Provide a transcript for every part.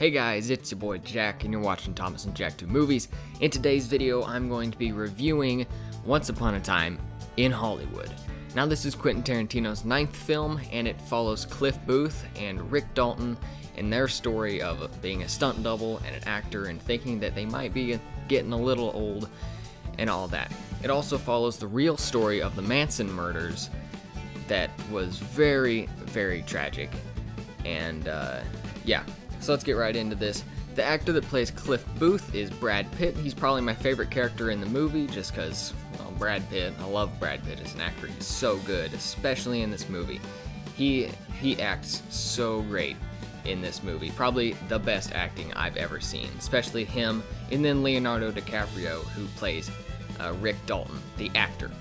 Hey guys, it's your boy Jack, and you're watching Thomas and Jack 2 Movies. In today's video, I'm going to be reviewing Once Upon a Time in Hollywood. Now, this is Quentin Tarantino's 9th film, and it follows Cliff Booth and Rick Dalton in their story of being a stunt double and an actor and thinking that they might be getting a little old and all that. It also follows the real story of the Manson murders that was very, very tragic. And yeah. So let's get right into this. The actor that plays Cliff Booth is Brad Pitt. He's probably my favorite character in the movie just because, well, Brad Pitt. I love Brad Pitt as an actor. He's so good, especially in this movie. He acts so great in this movie. Probably the best acting I've ever seen, especially him, and then Leonardo DiCaprio, who plays Rick Dalton, the actor.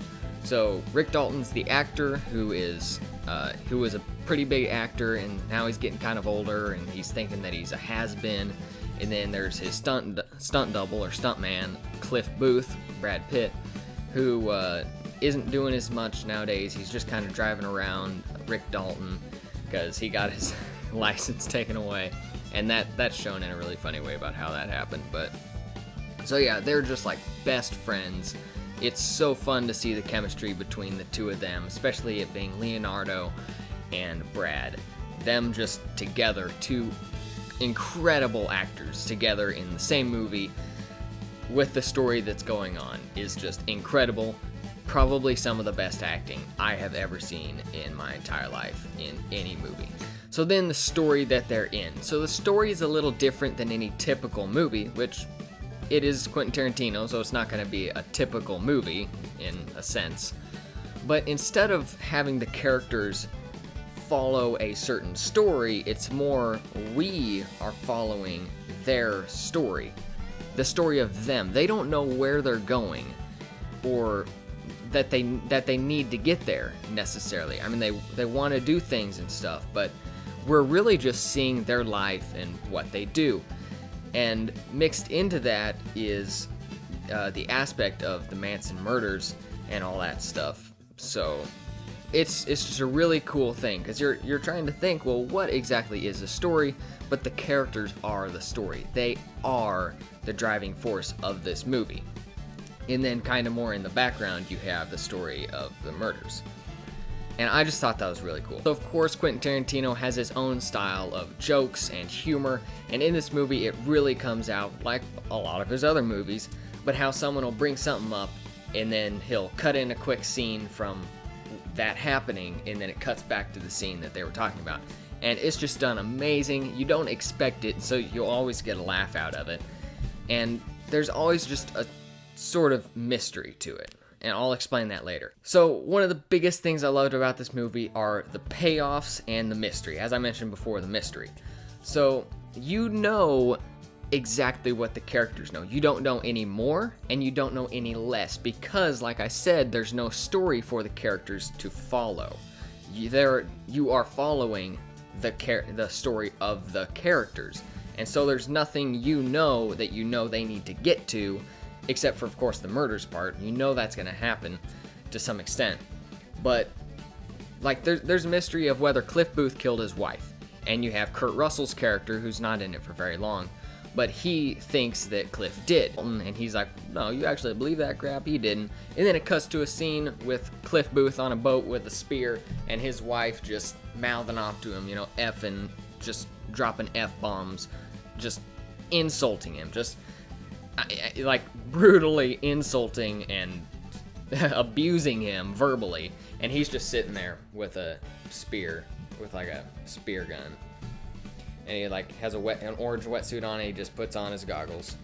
So Rick Dalton's the actor who was a pretty big actor, and now he's getting kind of older, and he's thinking that he's a has-been. And then there's his stunt double or stunt man, Cliff Booth, Brad Pitt, who isn't doing as much nowadays. He's just kind of driving around Rick Dalton because he got his license taken away, and that's shown in a really funny way about how that happened. But so yeah, they're just like best friends. It's so fun to see the chemistry between the two of them, especially it being Leonardo and Brad. Them just together, two incredible actors together in the same movie with the story that's going on is just incredible. Probably some of the best acting I have ever seen in my entire life in any movie. So then the story that they're in. So the story is a little different than any typical movie, which it is Quentin Tarantino, so it's not going to be a typical movie in a sense. But instead of having the characters follow a certain story, it's more we are following their story. The story of them. They don't know where they're going or that they need to get there necessarily. I mean, they want to do things and stuff, but we're really just seeing their life and what they do. And mixed into that is the aspect of the Manson murders and all that stuff. So it's just a really cool thing because you're trying to think, well, what exactly is the story? But the characters are the story. They are the driving force of this movie. And then kind of more in the background, you have the story of the murders. And I just thought that was really cool. So of course, Quentin Tarantino has his own style of jokes and humor, and in this movie it really comes out like a lot of his other movies, but how someone will bring something up and then he'll cut in a quick scene from that happening, and then it cuts back to the scene that they were talking about. And it's just done amazing. You don't expect it, so you'll always get a laugh out of it. And there's always just a sort of mystery to it. And I'll explain that later. So one of the biggest things I loved about this movie are the payoffs and the mystery. As I mentioned before, the mystery. So you know exactly what the characters know. You don't know any more and you don't know any less because, like I said, there's no story for the characters to follow. You are following the story of the characters. And so there's nothing you know that you know they need to get to, except for, of course, the murders part. You know that's going to happen to some extent. But, like, there's a mystery of whether Cliff Booth killed his wife. And you have Kurt Russell's character, who's not in it for very long, but he thinks that Cliff did. And he's like, no, you actually believe that crap? He didn't. And then it cuts to a scene with Cliff Booth on a boat with a spear, and his wife just mouthing off to him, you know, effing, just dropping F-bombs, just insulting him, just like brutally insulting and abusing him verbally, and he's just sitting there with a spear, with like a spear gun, and he like has an orange wetsuit on, and he just puts on his goggles,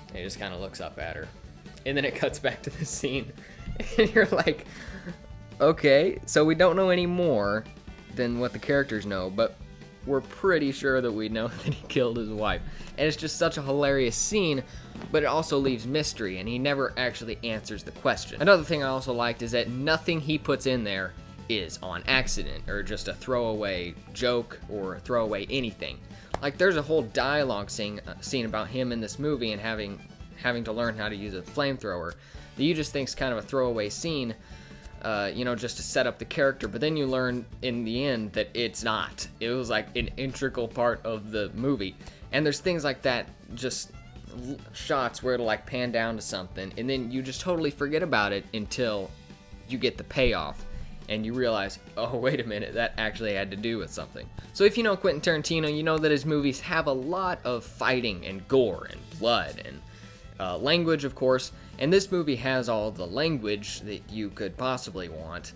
and he just kind of looks up at her, and then it cuts back to the scene, and you're like, okay, so we don't know any more than what the characters know, but we're pretty sure that we know that he killed his wife. And it's just such a hilarious scene, but it also leaves mystery, and he never actually answers the question. Another thing I also liked is that nothing he puts in there is on accident, or just a throwaway joke, or throwaway anything. Like, there's a whole dialogue scene about him in this movie and having to learn how to use a flamethrower that you just think's kind of a throwaway scene, just to set up the character. But then you learn in the end that it's not. It was like an integral part of the movie. And there's things like that, just shots where it'll like pan down to something, and then you just totally forget about it until you get the payoff. And you realize, oh, wait a minute, that actually had to do with something. So if you know Quentin Tarantino, you know that his movies have a lot of fighting and gore and blood and language, of course. And this movie has all the language that you could possibly want.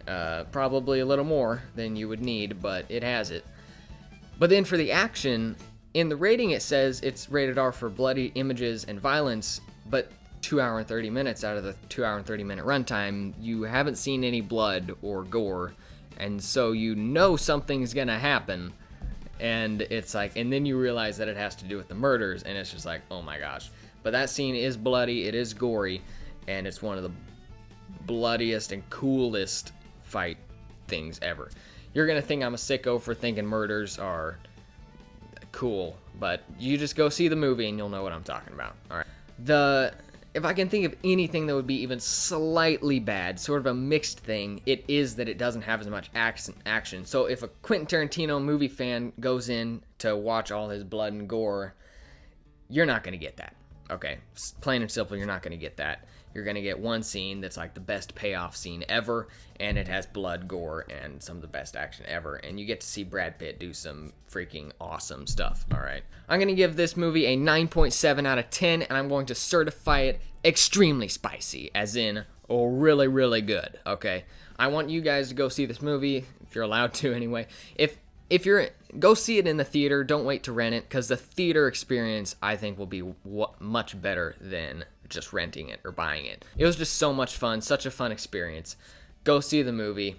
Probably a little more than you would need, but it has it. But then for the action, in the rating it says it's rated R for bloody images and violence, but 2 hour and 30 minutes out of the 2 hour and 30 minute runtime, you haven't seen any blood or gore, and so you know something's gonna happen, and it's like, and then you realize that it has to do with the murders, and it's just like, oh my gosh. But that scene is bloody, it is gory, and it's one of the bloodiest and coolest fight things ever. You're gonna think I'm a sicko for thinking murders are cool, but you just go see the movie and you'll know what I'm talking about. All right. If I can think of anything that would be even slightly bad, sort of a mixed thing, it is that it doesn't have as much action. So if a Quentin Tarantino movie fan goes in to watch all his blood and gore, you're not going to get that. Okay, plain and simple, you're not going to get that. You're going to get one scene that's like the best payoff scene ever, and it has blood, gore, and some of the best action ever, and you get to see Brad Pitt do some freaking awesome stuff, alright? I'm going to give this movie a 9.7 out of 10, and I'm going to certify it extremely spicy, as in, oh, really, really good, okay? I want you guys to go see this movie, if you're allowed to anyway. If you're, go see it in the theater, don't wait to rent it, because the theater experience, I think, will be much better than just renting it or buying it. It was just so much fun, such a fun experience. Go see the movie.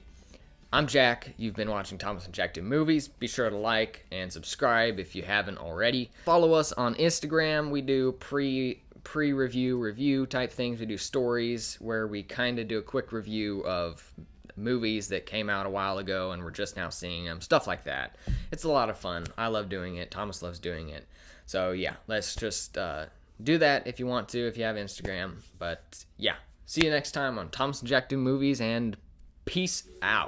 I'm Jack. You've been watching Thomas and Jack Do Movies. Be sure to like and subscribe if you haven't already. Follow us on Instagram. We do review type things. We do stories where we kind of do a quick review of movies that came out a while ago and we're just now seeing them, stuff like that. It's a lot of fun. I love doing it. Thomas loves doing it. So yeah, let's just do that if you want to, if you have Instagram. But yeah, see you next time on Thomas and Jack Do Movies, and peace out.